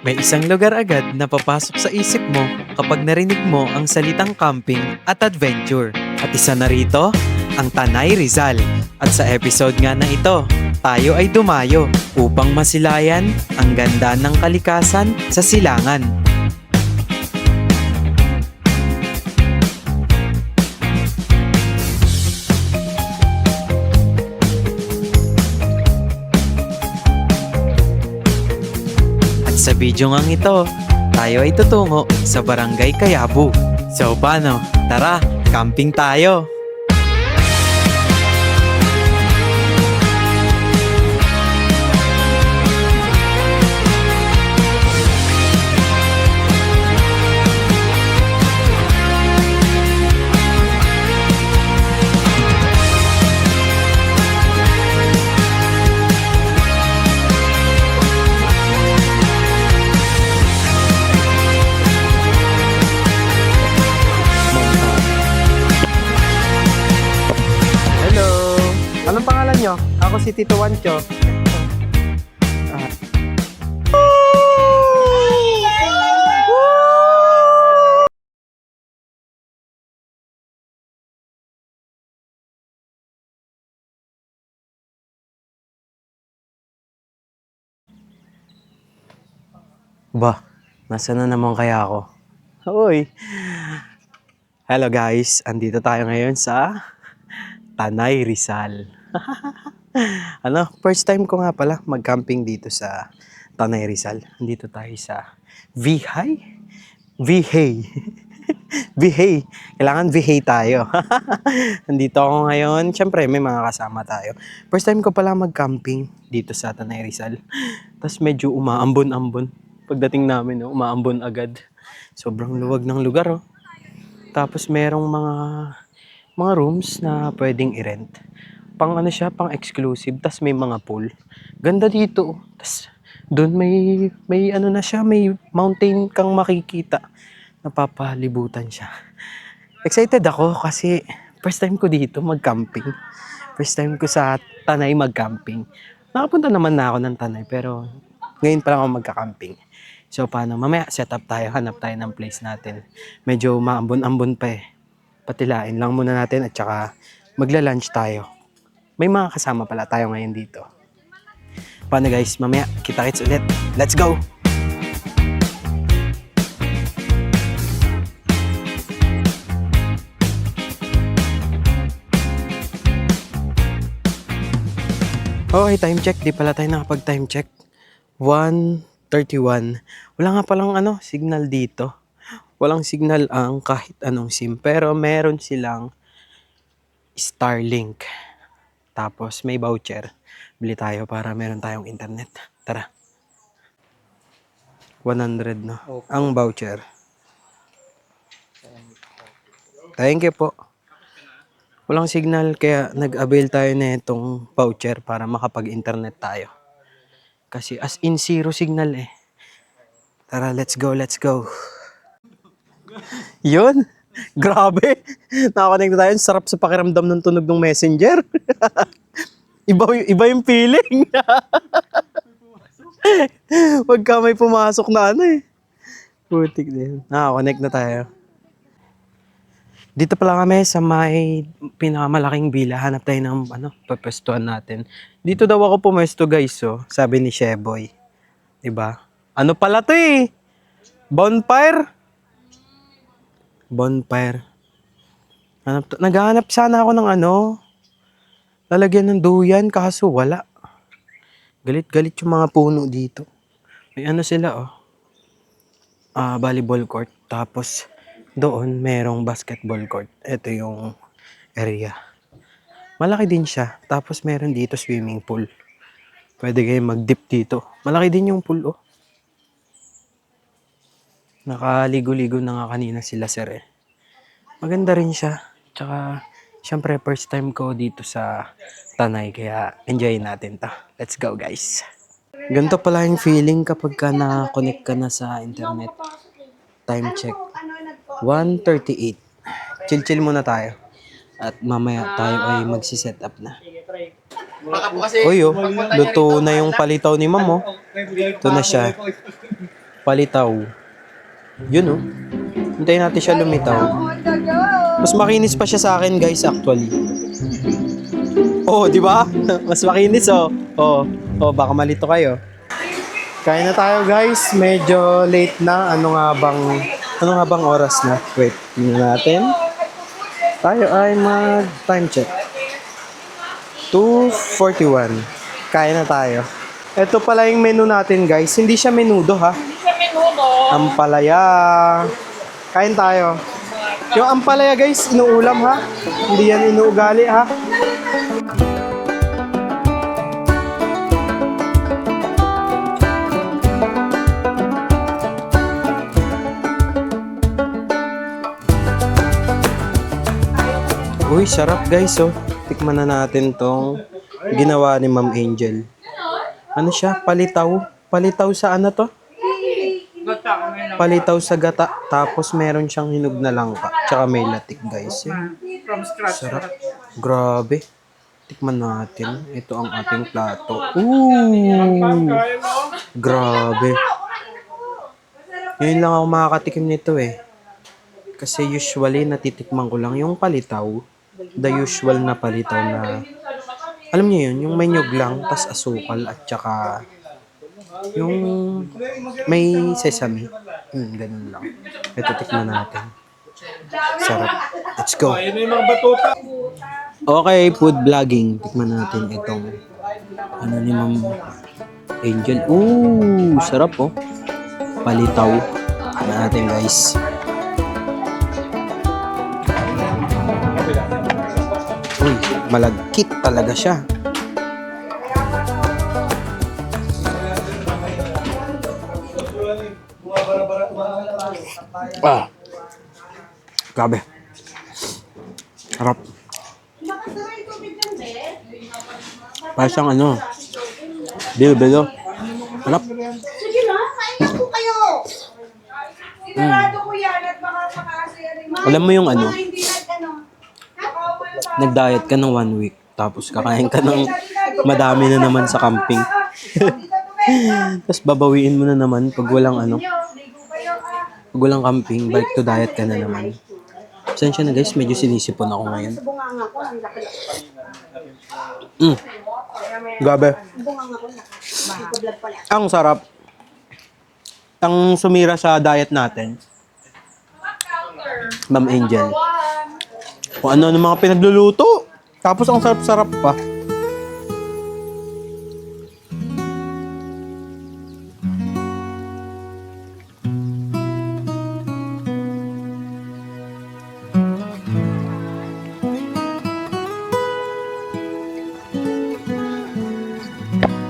May isang lugar agad na papasok sa isip mo kapag narinig mo ang salitang camping at adventure. At isa na rito, ang Tanay Rizal. At sa episode nga na ito, tayo ay dumayo upang masilayan ang ganda ng kalikasan sa silangan. Sa video ngang ito, tayo ay tutungo sa Barangay Kayabu. So paano? Tara, camping tayo! Anong pangalan nyo? Ako si Tito Wancho. Ba, nasa na naman kaya ako? Hoy! Hello guys, andito tayo ngayon sa Tanay Rizal. First time ko nga pala mag-camping dito sa Tanay Rizal. Andito tayo sa Vihay. Vihay. Kailangan Vihay tayo. Andito ako ngayon. Siyempre, may mga kasama tayo. First time ko pala mag-camping dito sa Tanay Rizal. Tapos medyo umaambon-ambon. Pagdating namin, umaambon agad. Sobrang luwag ng lugar, oh. Tapos merong mga rooms na pwedeng i-rent. Pang pang exclusive, tas may mga pool. Ganda dito. Tas doon may may mountain kang makikita. Napapalibutan siya. Excited ako kasi first time ko dito mag-camping. First time ko sa Tanay mag-camping. Nakapunta naman na ako ng Tanay pero ngayon pa lang ako magka-camping. So paano? Mamaya set up tayo, hanap tayo ng place natin. Medyo maambon-ambon pa eh. Patilain lang muna natin at saka magla-lunch tayo. May mga kasama pala tayo ngayon dito. Paano guys? Mamaya, kita-kits ulit. Let's go! Okay, time check. Di pala tayo nakapag-time check. 1:31. Wala nga palang signal dito. Walang signal ang kahit anong SIM. Pero meron silang Starlink. Tapos may voucher. Bili tayo para meron tayong internet. Tara. 100 no? Okay. Ang voucher. Thank you po. Walang signal kaya nag-avail tayo na itong voucher para makapag-internet tayo. Kasi as in zero signal eh. Tara, let's go, let's go. Yun. Grabe. Nakakonect na tayo. Sarap sa pakiramdam ng tunog ng messenger. iba yung feeling. Pagka may pumasok na Putik din. Nakakonect na tayo. Dito pala kami sa may pinakamalaking villa. Hanap tayo ng papwestuhan natin. Dito daw ako pumesto guys, sabi ni Sheboy. Diba? Ano pala to eh? Bonfire? Naghahanap sana ako ng lalagyan ng duyan kaso wala. Galit yung mga puno dito. May sila volleyball court. Tapos doon merong basketball court. Ito yung area. Malaki din siya. Tapos meron dito swimming pool. Pwede kayo mag-dip dito. Malaki din yung pool Nakaligo-ligo na nga kanina sila sir eh. Maganda rin siya. Tsaka, syempre first time ko dito sa Tanay. Kaya enjoy natin to. Let's go guys. Ganito pala yung feeling kapag ka na-connect ka na sa internet. Time check. 1:38. Chill-chill muna tayo. At mamaya tayo ay magsiset up na. Uy luto na yung palitaw ni ma'am Ito na siya. Palitaw. Yun oh. Hintayin natin siya lumitaw. Mas makinis pa siya sa akin guys actually. Oh, di ba? Mas makinis oh. Oh, oh baka malito kayo. Kain na tayo guys. Medyo late na. Ano nga bang oras na? Wait, tingnan natin. Tayo ay mag time check. 2:41. Kain na tayo. Ito pala yung menu natin guys. Hindi siya menudo ha. Hindi siya menudo. Ampalaya. Kain tayo. Yung ampalaya guys, inuulam ha. Hindi yan inuugali ha. Uy, sarap guys oh. Tikman na natin tong ginawa ni Ma'am Angel. Ano siya? Palitaw. Palitaw sa ano to? Palitaw sa gata. Tapos meron siyang hinog na langka. Tsaka may latik guys. From scratch. Sarap. Grabe. Tikman natin. Ito ang ating plato. Ooh! Grabe. Ngayon lang ako makakatikim nito eh. Kasi usually natitikman ko lang yung palitaw. The usual na palitaw na alam niyo yun, yung may nyug lang, tas asukal at saka yung may sesame. Ganun lang. Ito tikman natin. Sarap. Let's go. Okay, food vlogging. Tikman natin itong ano ni Ma'am Angel. Ooh, sarap oh. Palitaw. Tikman natin guys. Uy, malagkit talaga siya. Ah. Grabe. Sarap. Parang siyang ano. Bilo-bilo. Sarap. Sige na, kain po kayo. Sigurado ko yan at baka Alam mo yung ano, hindi nag-diet ka ng 1 week, tapos kakain ka ng madami na naman sa camping. Tapos babawiin mo na naman pag walang ano, pag walang camping, balik to diet ka na naman. Pasensya na guys, medyo sinisipon ako ngayon. bunganga ko, ang laki. Grabe. Bunganga ko, naka-vlog pala. Ang sarap. Ang sumira sa diet natin, Ma'am Angel. Kung ano mga pinagluluto. Tapos ang sarap-sarap pa.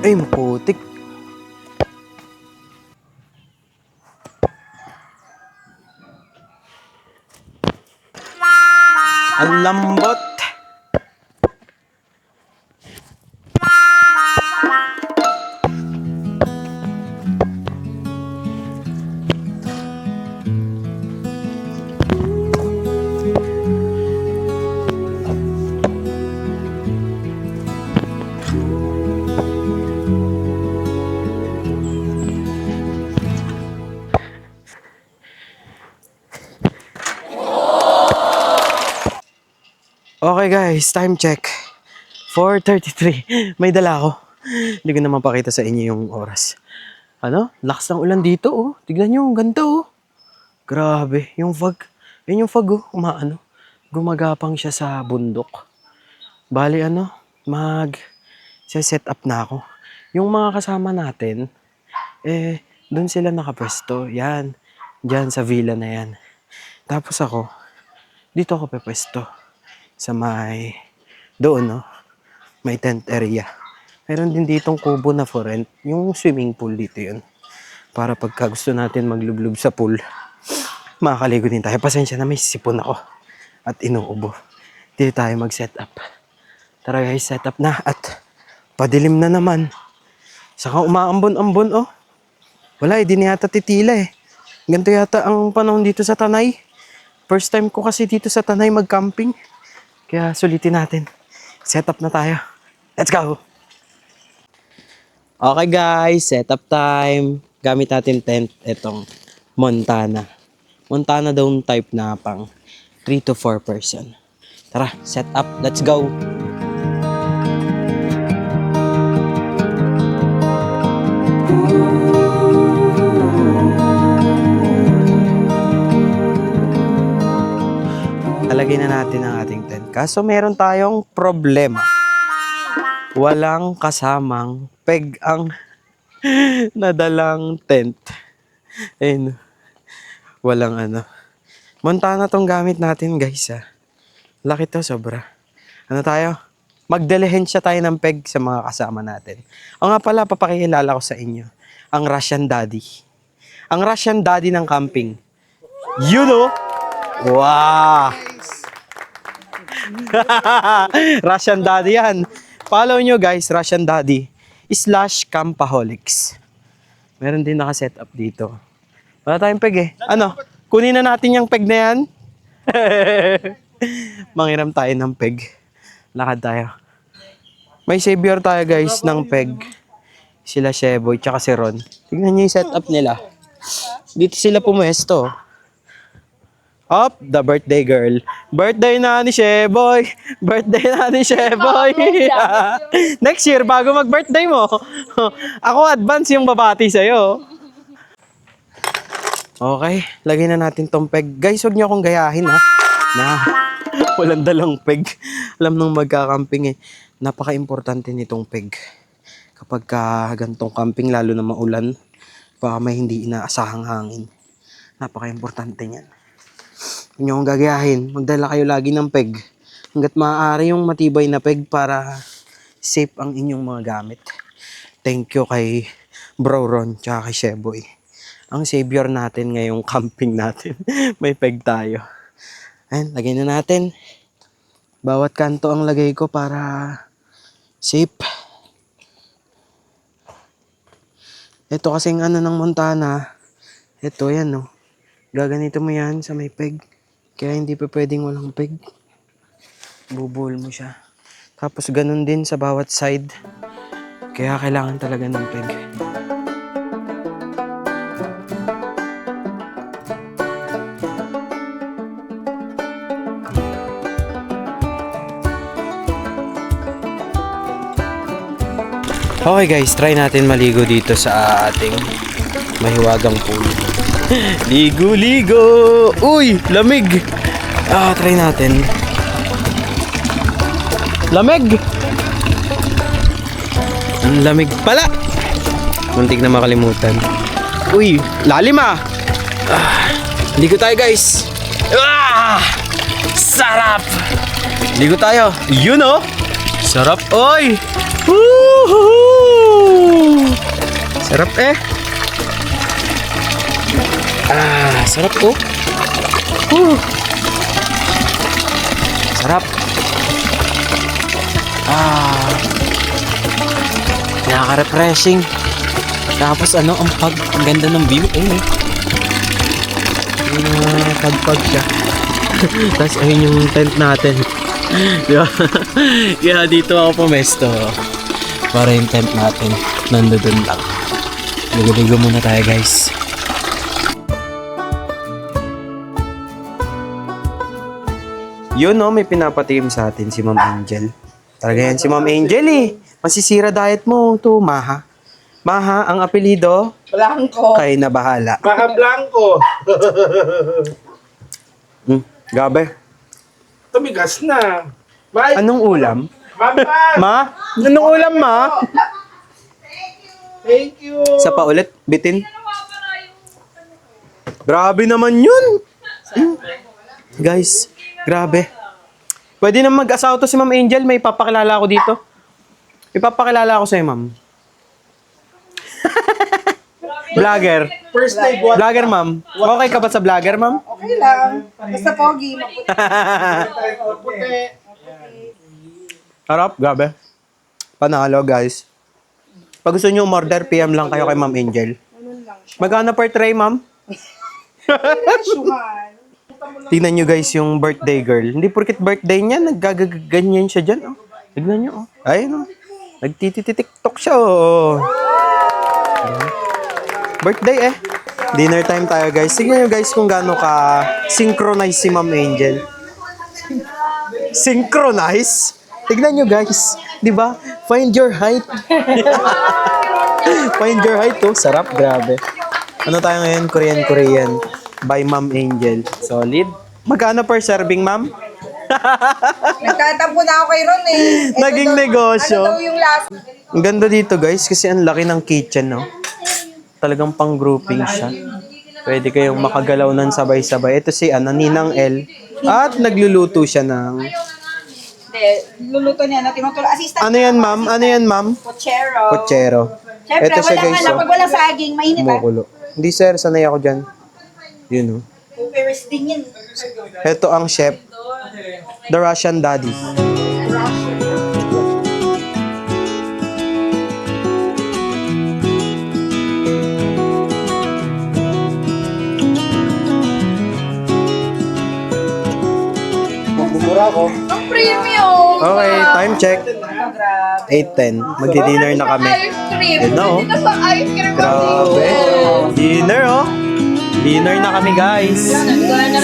Ay, maputik. Ang lambot. Okay guys, time check. 4:33. May dala ako. Hindi ko na mapakita sa inyo yung oras. Ano? Lakas ng ulan dito oh. Tignan nyo, ang ganda oh. Grabe, yung fog. Yun yung fog oh, umaano. Gumagapang siya sa bundok. Bali ano, set up na ako. Yung mga kasama natin, doon sila nakapwesto. Yan, dyan sa villa na yan. Tapos ako, dito ako pepwesto. Sa doon no, may tent area. Meron din ditong kubo na for rent. Yung swimming pool dito yun. Para pagka gusto natin maglublub sa pool, makakaligo din tayo. Pasensya na, may sipon ako. At inuubo. Dito tayo mag-set up. Tara guys, set up na. At padilim na naman. Saka umaambon-ambon oh. Wala, di na yata titila eh. Ganito yata ang panahon dito sa Tanay. First time ko kasi dito sa Tanay mag-camping. Kaya sulitin natin. Set up na tayo. Let's go! Okay guys, set up time. gamit natin tent, itong Montana. Montana daw type na pang 3 to 4 person. Tara, set up. Let's go! Alagay na natin ang ating tent. Kaso meron tayong problema. Walang kasamang peg ang nadalang tent. Ayun. Walang ano. Montana tong gamit natin, guys. Laki to, sobra. Ano tayo? Magdelehensya tayo ng peg sa mga kasama natin. O nga pala, papakilala ko sa inyo. Ang Russian Daddy. Ang Russian Daddy ng camping. You know? Wow! Russian Daddy yan. Follow nyo guys, Russian Daddy / Campaholics. Meron din naka-set up dito. Wala tayong peg eh. Ano? Kunin na natin yung peg na yan. Mangiram tayo ng peg. Lakad tayo. May savior tayo guys ng peg. Sila Sheboy tsaka si Ron. Tignan nyo yung setup nila. Dito sila pumuesto. Up, the birthday girl. Birthday na ni Sheboy. Birthday na ni Sheboy. Next year, bago mag-birthday mo. Ako advance yung babati sa'yo. Okay, lagay na natin tong peg. Guys, huwag niyo akong gayahin ha. Na, walang dalang peg. Alam nung magka-camping eh. Napaka-importante nitong peg. Kapag gantong camping, lalo na maulan, baka may hindi inaasahang hangin. Napaka-importante niyan. Huwag niyo akong gagayahin. Magdala kayo lagi ng peg. Hanggat maaari yung matibay na peg para safe ang inyong mga gamit. Thank you kay Bro Ron tsaka kay Sheboy. Ang savior natin ngayong camping natin. May peg tayo. Ayan, lagay na natin. Bawat kanto ang lagay ko para safe. Ito kasing ano ng Montana. Ito yan no. Gaganito mo yan sa may peg. Kaya hindi pa pwedeng walang peg. Bubuhol mo siya. Tapos ganun din sa bawat side. Kaya kailangan talaga ng peg. Okay guys, try natin maligo dito sa ating mahiwagang pool. Ligo-ligo! Uy! Lamig! Try natin. Lamig! Ang lamig pala! Muntik na makalimutan. Uy! Lalim ah! Ligo tayo guys! Sarap! Ligo tayo! Yun oh! Sarap! Oy! Woohoo! Sarap eh! Sarap oh. Sarap. Nakaka-refreshing. Tapos ano, ang ganda ng view. Pagpag siya. Tapos ayun yung tent natin. Diba? Kaya dito ako pumesto. Para yung tent natin nandoon lang. Ligo-ligo muna tayo guys. Yun no, may pinapatim sa atin si Ma'am Angel. Talaga yan si Ma'am Angel eh. Masisira diet mo to, Maha. Maha, ang apelido? Blanco. Kay na bahala. Maha Blanco. Gabe. Tumigas na. Bye. Anong ulam? Mama. Ma? Anong ulam, Ma? Thank you. Sa pa ulit, bitin. Grabe naman yun. Guys, grabe. Pwede na mag-asawa to si Ma'am Angel. May ipapakilala ako dito. Ipapakilala ako sa'yo, Ma'am. Vlogger. First day buwan. Vlogger, Ma'am. Okay ka ba sa vlogger, Ma'am? Okay lang. Basta pogi, maputi. Puti. Harap, grabe. Panalo, guys. Pag gusto nyo umorder, PM lang kayo kay Ma'am Angel. Magkano per tray, Ma'am? Suhan. Tingnan nyo guys yung birthday girl. Hindi porket birthday niya, naggaganyan siya dyan. Oh. Tignan nyo. Oh. Ayun oh. Nagtititiktok siya. Oh. Birthday eh. Dinner time tayo guys. Tignan nyo guys kung gaano ka synchronize si Ma'am Angel. Synchronize? Tignan nyo guys. Di ba? Find your height. Find your height oh. Sarap, grabe. Ano tayo ngayon? Korean. By Ma'am Angel. Solid. Magkano per serving, ma'am? Nagtatampo na ako kay Ron eh. Naging negosyo. Ano daw yung last? Ang ganda dito guys kasi ang laki ng kitchen, no? Talagang pang-grouping siya. Pwede kayong makagalaw ng sabay-sabay. Ito si Ninang L. At nagluluto siya ng... Hindi, luluto niya na tinutulong. Assistant. Ano yan, ma'am? Ano yan, ma'am? Pochero. Pochero. Siyempre, Ito siya wala guys, nga oh. pag wala saging, mainit ah. Kumukulo. Hindi sir, sanay ako dyan. Yun, oh. Paris din yan. Ito ang chef. The Russian Daddy. Bumura ko. Ang premium! Okay, time check. 8:10. Magdi-dinner na kami. Ice cream! Yun na, oh. Hindi na sa ice cream. Grabe. Dinner, oh. Dinner na kami, guys.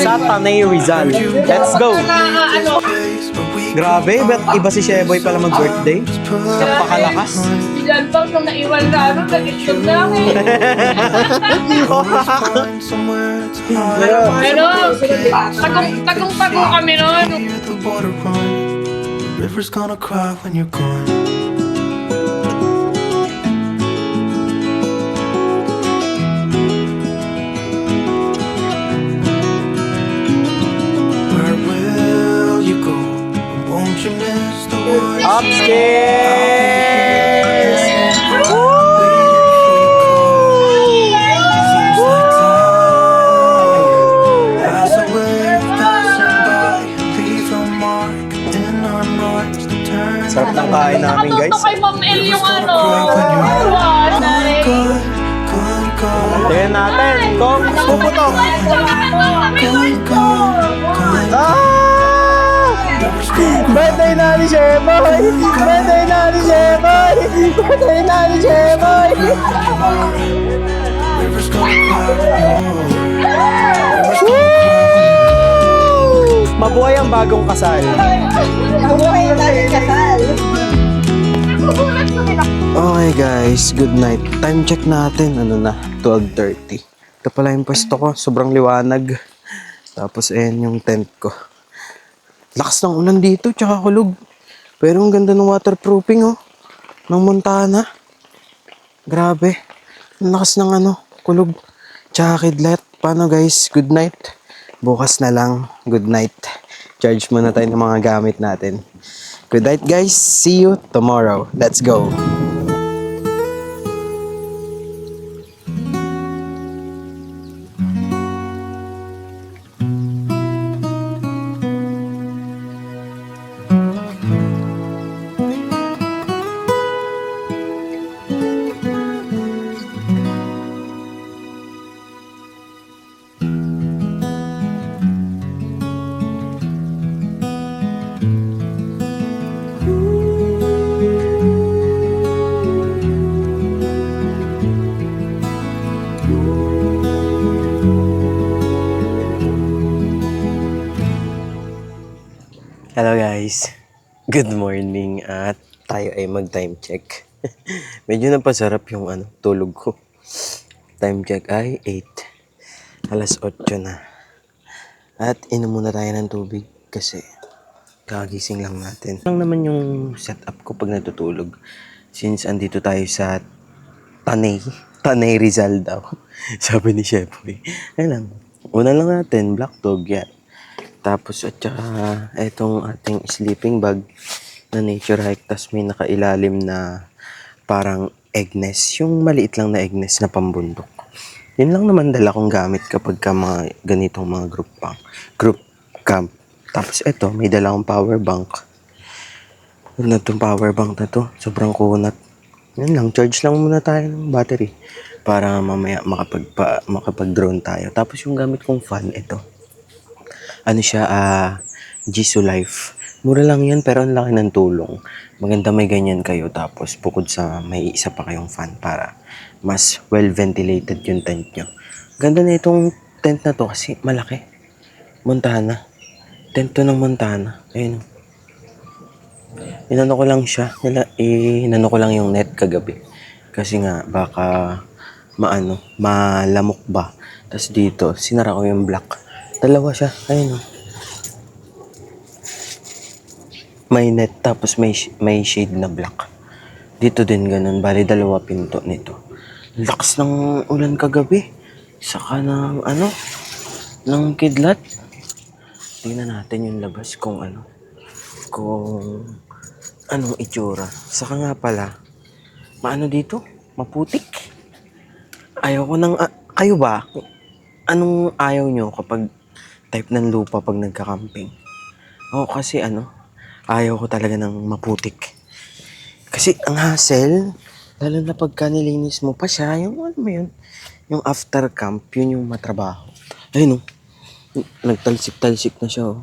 Sa Tanay Rizal. Let's go. Grabe, ba't iba si Sheboy pala mag-birthday? Napakalakas. Ilan bang nung naiwan na ano, nag-itlog na ako eh. Pero, tagong-tago kami nun. River's gonna cry when you're gone. Where will you go? Won't you miss the one? Upstairs! Seems like time as a wave passing by, leave a mark in our hearts to turn. Sarap ng kain namin, guys. Nakatuto kay Ma'am El yung ano. Good, good, good, Tingnan natin kung puputok. good, good. Ah! Birthday na ni Sheboy! Birthday na ni Sheboy! Birthday na ni Sheboy! River's gonna cry. Woo! Mabuhay ang bagong kasal. Mabuhay na natin kasal. Okay guys, good night. Time check natin, ano na, 12:30. Ito pala yung pwesto ko, sobrang liwanag. Tapos ayan yung tent ko. Lakas ng ulan dito, tsaka kulog. Pero ang ganda ng waterproofing oh, ng Montana. Grabe, ang lakas ng kulog. Tsaka kidlat. Paano guys, good night. Bukas na lang, good night. Charge muna tayo ng mga gamit natin. Good night guys, see you tomorrow. Let's go. Hello guys, good morning at tayo ay mag-time check. Medyo napasarap yung tulog ko. Time check ay 8. Alas 8 na. At inom muna tayo ng tubig kasi kagising lang natin. Lang naman yung setup ko pag natutulog. Since andito tayo sa Tanay Rizal daw. Sabi ni Shepoy. Ayun lang. Una lang natin, black dog yan. Tapos at saka itong ating sleeping bag na nature hike. Tapos may nakailalim na parang egg nest. Yung maliit lang na egg nest na pambundok. Yun lang naman dala kong gamit kapag ka mga ganitong mga group camp. Tapos ito, may dala akong power bank. Ano itong power bank na to? Sobrang kunat. Yan lang, charge lang muna tayo ng battery. Para mamaya makapag-drone tayo. Tapos yung gamit kong fan, ito. Ano siya, Jisoo Life Mura lang yan pero ang laki ng tulong. Maganda may ganyan kayo tapos bukod sa may isa pa kayong fan para mas well ventilated yung tent nyo. Ganda na itong tent na to kasi malaki. Montana. Tent to ng Montana. Ayun. Inano ko lang siya. Inano ko lang yung net kagabi. Kasi nga baka malamok ba. Tapos dito, sinara ko yung black. Dalawa siya. Ayun. May net tapos may shade na black. Dito din ganun. Bali, dalawa pinto nito. Lakas ng ulan kagabi. Saka ng ng kidlat. Tingnan natin yung labas kung anong itsura. Saka nga pala, dito? Maputik. Ayaw ko ng, kayo ba? Anong ayaw nyo kapag type ng lupa pag nagka-camping? Ako kasi ayaw ko talaga ng maputik. Kasi ang hassle, lalo na pagka nilinis mo pa siya, yung yung after camp, yun yung matrabaho. Ayun nagtalsik-talsik na siya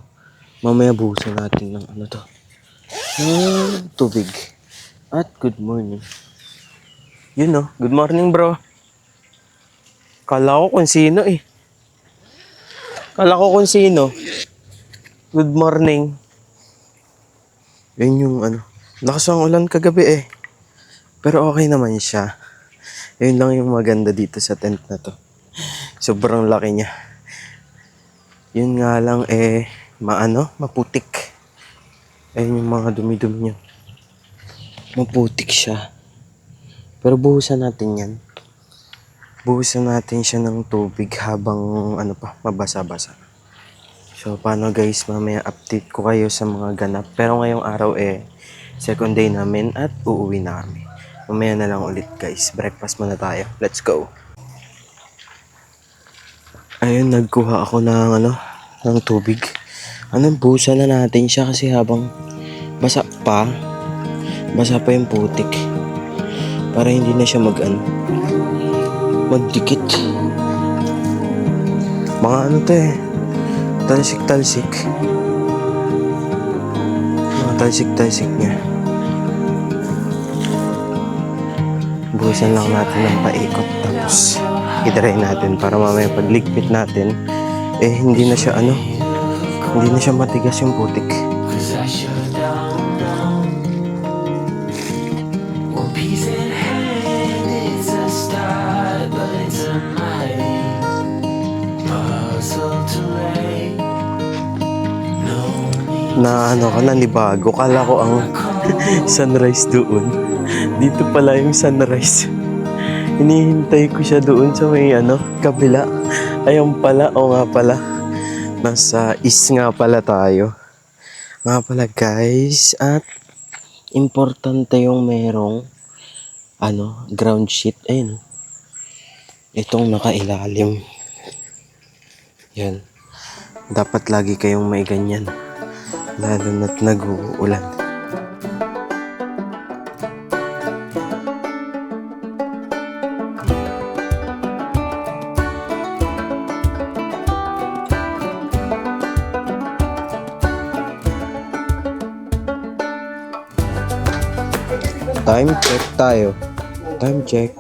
Mamaya buhusan natin ng tubig. At good morning. Yun good morning bro. Kala ko kung sino Good morning. Yun yung lakas ang ulan kagabi Pero okay naman siya. Yun lang yung maganda dito sa tent na to. Sobrang laki niya. Yun nga lang maputik. Ayun yung mga dumi-dumi niya. Maputik siya. Pero buhusan natin yan. Buhusan natin siya ng tubig habang mabasa-basa. So, paano guys, mamaya update ko kayo sa mga ganap. Pero ngayong araw second day namin at uuwi na kami. Mamaya na lang ulit guys. Breakfast muna tayo. Let's go. Ayun, nagkuha ako ng tubig. Buhusan na natin siya kasi habang basa pa yung putik. Para hindi na siya magdikit. Mga talsik-talsik. Mga talsik-talsik niya. Buhusan lang natin ng paikot tapos i-dry natin para mamaya pagligpit natin hindi na siya matigas yung putik. Nanibago. Kala ko ang sunrise doon. Dito pala yung sunrise. Hinihintay ko siya doon sa may kabila. Ayun pala, nga pala. Nasa east nga pala tayo. Nga pala guys. At importante yung merong ground sheet. Ayun. Itong nakailalim. Yan. Dapat lagi kayong may ganyan. Lalo na't nag-uulan. Time check tayo. Time check.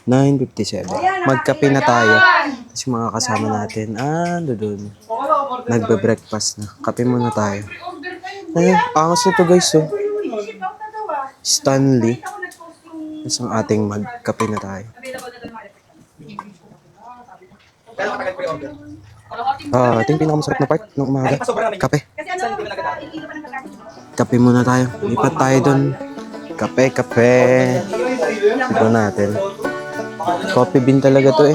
9:57. Magkape na tayo. Kasi mga kasama natin, doon. Nagbe-breakfast na. Kape muna tayo. Ayun, angas nito guys, Stanley. Tapos ang ating magkape na tayo. Ito yung pinakamasarap na part ng umaga. Kape. Kape muna tayo. Lipat tayo doon. Kape. Ito natin. Coffee bean talaga to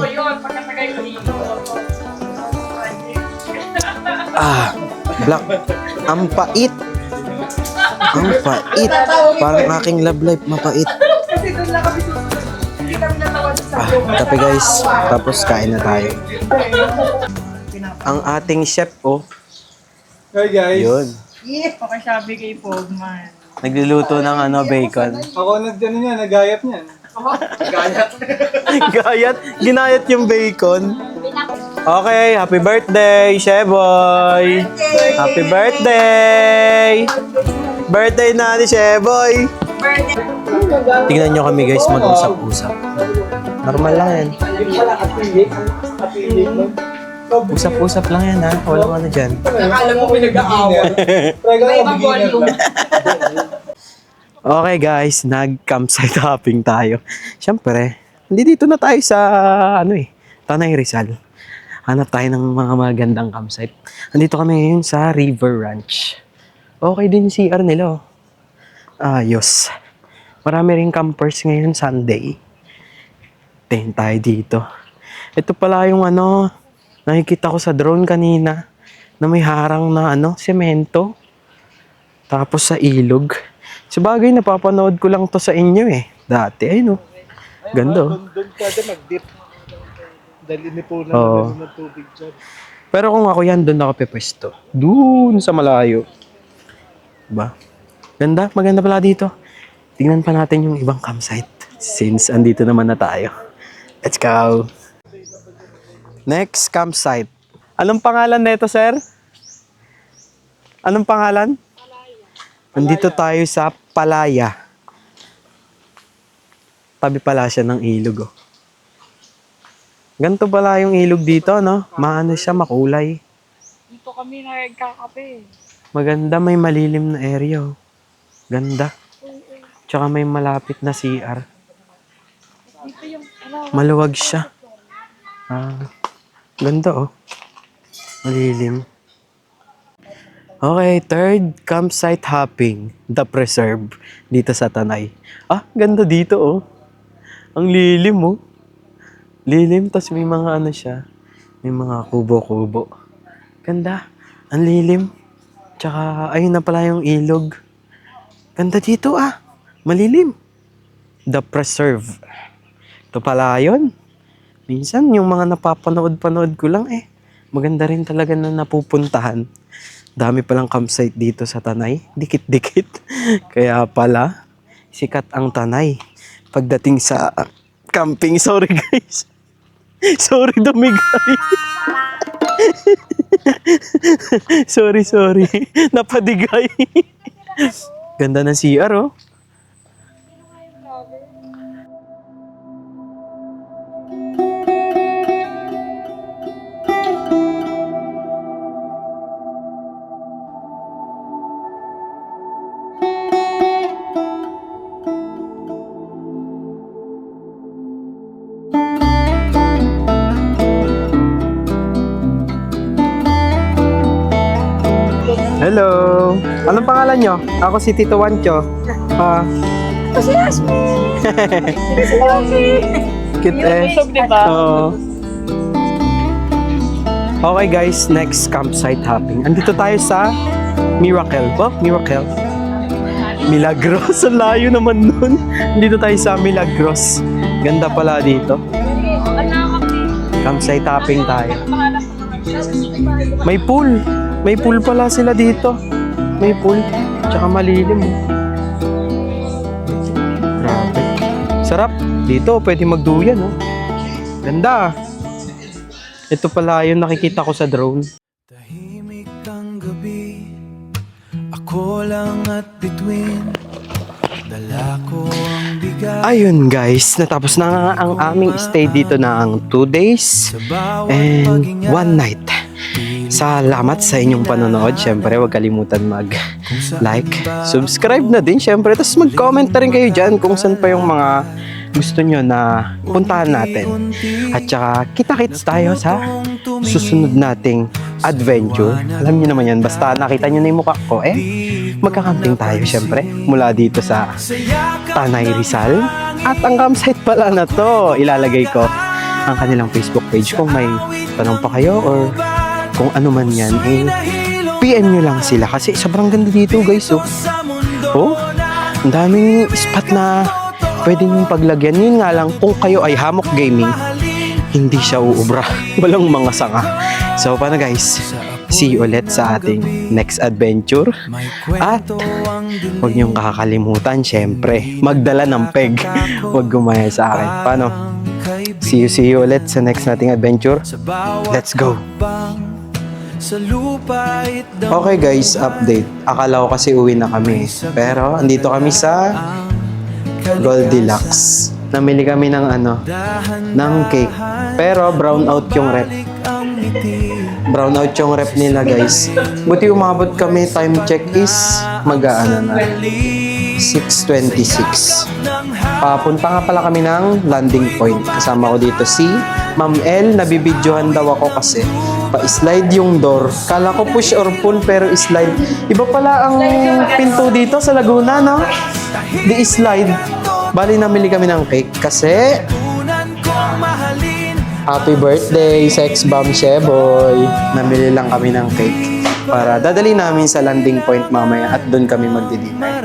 Black. Ang pait. Parang aking love life, mapait. Kape guys. Tapos kain na tayo. Ang ating chef, Hi guys. Yun. Pakasabi kay Pogman. Nagluluto ng bacon. Ako nagayat niyan. Ginayat yung bacon. Okay, happy birthday, Sheboy! Happy birthday! Birthday na ni Sheboy! Tingnan nyo kami guys, mag-usap-usap. Normal lang yan. Usap-usap lang yan ha. Walang ano dyan. Akala mo pinag-aawa. May ibang volume. Okay guys, nag-campsite hopping tayo. Siyempre, hindi dito na tayo sa Tanay Rizal. Hanap tayo ng mga magandang campsite. Andito kami ngayon sa River Ranch. Okay din yung CR nila oh. Ayos. Marami rin campers ngayon Sunday. Tingin tayo dito. Ito pala yung nakikita ko sa drone kanina na may harang na semento. Tapos sa ilog. Sabagay, napapanood ko lang to sa inyo eh. Dati, ayun oh. Ganda oh. Doon ka dyan mag-dip. Dali ni po Oo. ng tubig dyan. Pero kung ako yan, doon ako pepwesto. Doon sa malayo. Diba? Ganda, maganda pala dito. Tingnan pa natin yung ibang campsite. Since andito naman na tayo. Let's go! Next campsite. Anong pangalan nito, sir? Anong pangalan? Andito tayo sa Palaya. Tabi pala siya ng ilog, oh. Ganito pala yung ilog dito, no? Maano siya, makulay. Dito kami nagkakape. Maganda, may malilim na area, oh. Ganda. Tsaka may malapit na CR. Dito yung, Maluwag siya. Ganda, oh. Malilim. Okay, third campsite hopping. The Preserve. Dito sa Tanay. Ganda dito, oh. Ang lilim, oh. Lilim, tas may mga siya. May mga kubo-kubo. Ganda. Ang lilim. Tsaka, ayun na pala yung ilog. Ganda dito, Malilim. The Preserve. Ito pala yun. Minsan, yung mga napapanood-panood ko lang, maganda rin talaga na napupuntahan. Dami palang campsite dito sa Tanay. Dikit-dikit. Kaya pala, sikat ang Tanay. Pagdating sa camping. Sorry, guys. Sorry, dumigay. sorry. Napadigay. Ganda ng CR, oh. Hello! Anong pangalan nyo? Ako si Tito Wancho. Kasi Asmi! Si Asmi! Cute eh. Diba? Oo. Okay guys, next campsite hopping. Andito tayo sa Miracle. Miracle. Milagros. Ang layo naman nun. Andito tayo sa Milagros. Ganda pala dito. Campsite hopping tayo. May pool. May pool pala sila dito. May pool. Tsaka malilim. Grabe. Sarap. Dito, pwede magduyan, oh. Ganda. Ito pala yung nakikita ko sa drone. Tahimik ang gabi, ako lang at bituin, dala ko ang bigat. Ayun guys, natapos na nga ang aming stay dito na ang 2 days and 1 night. Salamat sa inyong panonood. Siyempre, huwag kalimutan mag-like, subscribe na din siyempre. Tapos mag-comment na rin kayo dyan kung saan pa yung mga gusto nyo na puntahan natin. At saka, kita-kits tayo sa susunod nating adventure. Alam nyo naman yan, basta nakita nyo na yung mukha ko, magkakamping tayo siyempre. Mula dito sa Tanay Rizal. At ang campsite pala na to, ilalagay ko ang kanilang Facebook page. Kung may tanong pa kayo or kung ano man yan, PM nyo lang sila. Kasi sobrang ganda dito guys, oh. Ang daming spot na pwede nyo paglagyan. Yun nga lang, kung kayo ay hammock gaming, hindi siya uubra. Walang mga sanga. So, paano guys? See you ulit sa ating next adventure. At huwag niyong kakalimutan, syempre, magdala ng peg. Huwag gumaya sa akin. Paano? See you ulit sa next nating adventure. Let's go! Okay guys, update. Akala ko kasi uwi na kami. Pero, andito kami sa Goldilocks. Namili kami ng ng cake. Pero, brown out yung rep. Brown out yung rep nila guys. Buti umabot kami, time check is na. 6:26. Papunta nga pala kami ng landing point. Kasama ko dito si Ma'am L. Nabibidyohan daw ako kasi pa-slide yung door. Kala ko push or pull pero slide. Iba pala ang pinto dito sa Laguna, no? Di slide. Bali namili kami ng cake kasi happy birthday, sex bomb Sheboy. Namili lang kami ng cake para dadali namin sa landing point mamaya at doon kami magdi-dinner.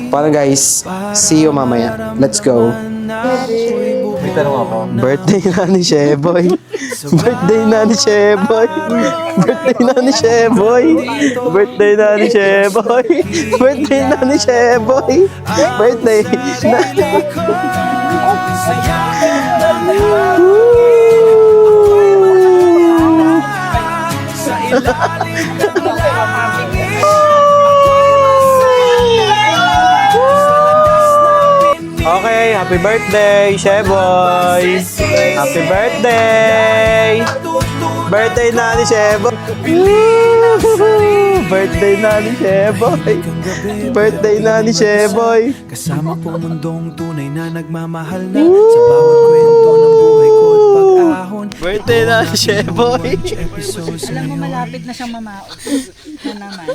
Para guys, see you mamaya. Let's go. May tanong ako. Birthday na ni Sheboy. Birthday na ni Sheboy. Birthday na ni Sheboy. Birthday na ni Sheboy. Birthday na ni Sheboy. Birthday na. Okay, happy birthday, Sheboy! Happy birthday! Birthday na ni Sheboy! Woo! Birthday na ni Sheboy! Birthday na ni Sheboy! Kasama ko mundong tunay na nagmamahal na sa bawat kwento ng buhay ko at pag-ahon. Birthday na ni Sheboy! Episodes Alam mo, malapit na siyang mamaot. Na naman.